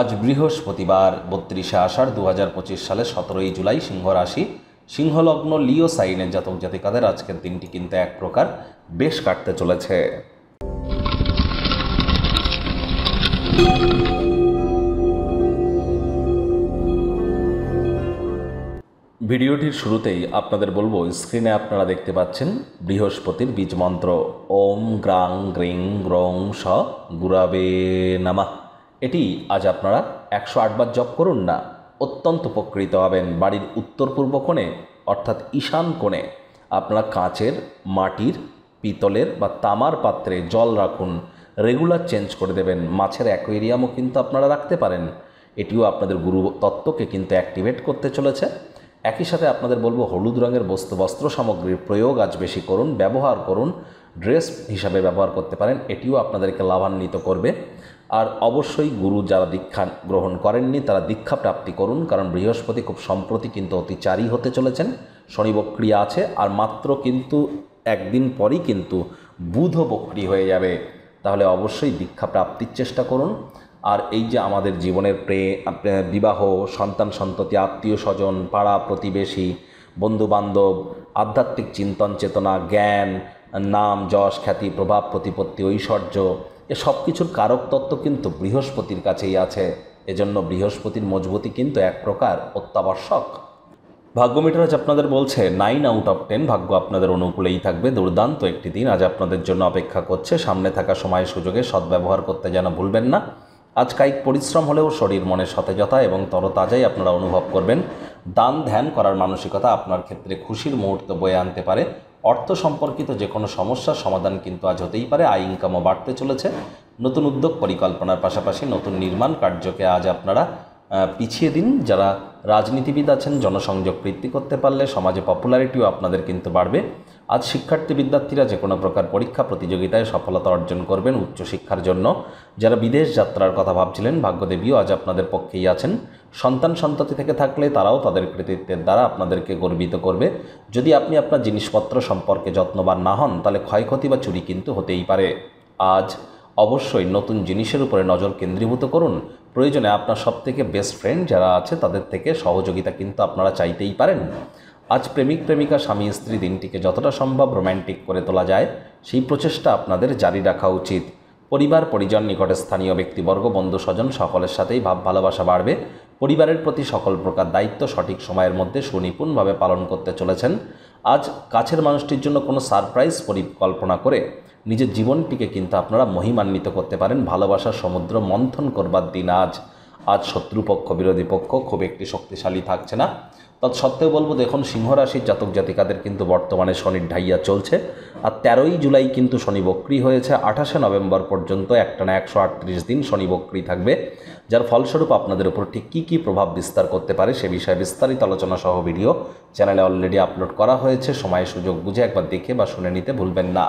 আজ বৃহস্পতিবার ৩২শে আষাঢ় ২০২৫ সালে ১৭ই জুলাই সিংহ রাশি সিংহলগ্ন লিও সাইনের জাতক জাতিকাদের আজকের দিনটি কিন্তু এক প্রকার বেশ কাটতে চলেছে। ভিডিওটির শুরুতেই আপনাদের বলবো, স্ক্রিনে আপনারা দেখতে পাচ্ছেন বৃহস্পতির বীজ মন্ত্র ওম গ্রাং গ্রিং গ্রং স গুরাবে নামা। এটি আজ আপনারা ১০৮ বার জপ করুন না, অত্যন্ত উপকৃত হবেন। বাড়ির উত্তর পূর্ব কোণে অর্থাৎ ঈশান কোণে আপনারা কাঁচের, মাটির, পিতলের বা তামার পাত্রে জল রাখুন। রেগুলার চেঞ্জ করে দেবেন। মাছের অ্যাকোয়ারিয়ামও কিন্তু আপনারা রাখতে পারেন। এটিও আপনাদের গুরু তত্ত্বকে কিন্তু অ্যাক্টিভেট করতে চলেছে। একই সাথে আপনাদের বলবো, হলুদ রঙের বস্ত্র সামগ্রীর প্রয়োগ আজ বেশি করুন, ব্যবহার করুন। ড্রেস হিসাবে ব্যবহার করতে পারেন, এটিও আপনাদেরকে লাভান্বিত করবে। আর অবশ্যই গুরু যারা দীক্ষা গ্রহণ করেননি তারা দীক্ষা প্রাপ্তি করুন, কারণ বৃহস্পতি খুব সম্প্রতি কিন্তু অতিচারী হতে চলেছেন। শনি বক্রী আছে, আর মাত্র কিন্তু একদিন পরই কিন্তু বুধ বক্রী হয়ে যাবে। তাহলে অবশ্যই দীক্ষা প্রাপ্তির চেষ্টা করুন। আর এই যে আমাদের জীবনের বিবাহ, সন্তান সন্ততি, আত্মীয় স্বজন, পাড়া প্রতিবেশী, বন্ধুবান্ধব, আধ্যাত্মিক চিন্তন চেতনা, জ্ঞান, নাম যশ খ্যাতি, প্রভাব প্রতিপত্তি, ঐশ্বর্য, এ সব কিছুর কারক তত্ত্ব কিন্তু বৃহস্পতির কাছেই আছে। এজন্য বৃহস্পতির মজবুতি কিন্তু এক প্রকার অত্যাবশ্যক। ভাগ্য মিটার আজ আপনাদের বলছে 9 আউট অফ 10, ভাগ্য আপনাদের অনুকূলেই থাকবে। দুর্দান্ত একটি দিন আজ আপনাদের জন্য অপেক্ষা করছে। সামনে থাকা সময় সুযোগে সদ্ব্যবহার করতে যেন ভুলবেন না। আজ কায়িক পরিশ্রম হলেও শরীর মনে সতেজতা এবং তরতাজাই আপনারা অনুভব করবেন। দান ধ্যান করার মানসিকতা আপনার ক্ষেত্রে খুশির মুহূর্ত বয়ে আনতে পারে। অর্থ সম্পর্কিত যে কোনো সমস্যার সমাধান কিন্তু আজ হতেই পারে। আয় ইনকামও বাড়তে চলেছে। নতুন উদ্যোগ পরিকল্পনার পাশাপাশি নতুন নির্মাণ কার্যকে আজ আপনারা পিছিয়ে দিন। যারা রাজনীতিবিদ আছেন, জনসংযোগ বৃদ্ধি করতে পারলে সমাজে পপুলারিটিও আপনাদের কিন্তু বাড়বে। আজ শিক্ষার্থী বিদ্যার্থীরা যে কোনো প্রকার পরীক্ষা প্রতিযোগিতায় সফলতা অর্জন করবেন উচ্চশিক্ষার জন্য। যারা বিদেশ যাত্রার কথা ভাবছিলেন, ভাগ্যদেবীও আজ আপনাদের পক্ষেই আছেন। সন্তান সন্ততি থেকে থাকলে তারাও তাদের কৃতিত্বের দ্বারা আপনাদেরকে গর্বিত করবে। যদি আপনি আপনার জিনিসপত্র সম্পর্কে যত্নবান না হন, তাহলে ক্ষয়ক্ষতি বা চুরি কিন্তু হতেই পারে। আজ অবশ্যই নতুন জিনিসের উপরে নজর কেন্দ্রীভূত করুন। প্রয়োজনে আপনার সবথেকে বেস্ট ফ্রেন্ড যারা আছে তাদের থেকে সহযোগিতা কিন্তু আপনারা চাইতেই পারেন। আজ প্রেমিক প্রেমিকা, স্বামী স্ত্রী দিনটিকে যতটা সম্ভব রোম্যান্টিক করে তোলা যায় সেই প্রচেষ্টা আপনাদের জারি রাখা উচিত। পরিবার পরিজন, নিকটে স্থানীয় ব্যক্তিবর্গ, বন্ধু স্বজন সকলের সাথেই ভাব ভালোবাসা বাড়বে। পরিবারের প্রতি সকল প্রকার দায়িত্ব সঠিক সময়ের মধ্যে সুনিপুণভাবে পালন করতে চলেছেন। আজ কাছের মানুষটির জন্য কোনো সারপ্রাইজ পরিকল্পনা করে নিজের জীবনটিকে কিন্তু আপনারা মহিমান্বিত করতে পারেন। ভালোবাসার সমুদ্র মন্থন করবার দিন আজ শত্রুপক্ষ, বিরোধী পক্ষ খুব একটি শক্তিশালী থাকছে না। তৎসত্ত্বেও বলবো, দেখুন সিংহ রাশির জাতক জাতিকাদের কিন্তু বর্তমানে শনির ঢাইয়া চলছে। আর 13ই জুলাই কিন্তু শনি বক্রী হয়েছে। 28শে নভেম্বর পর্যন্ত একটানা 138 দিন শনি বক্রী থাকবে, যার ফলস্বরূপ আপনাদের উপর ঠিক কী কী প্রভাব বিস্তার করতে পারে সে বিষয়ে বিস্তারিত আলোচনা সহ ভিডিও চ্যানেলে অলরেডি আপলোড করা হয়েছে। সময় সুযোগ বুঝে একবার দেখে বা শুনে নিতে ভুলবেন না।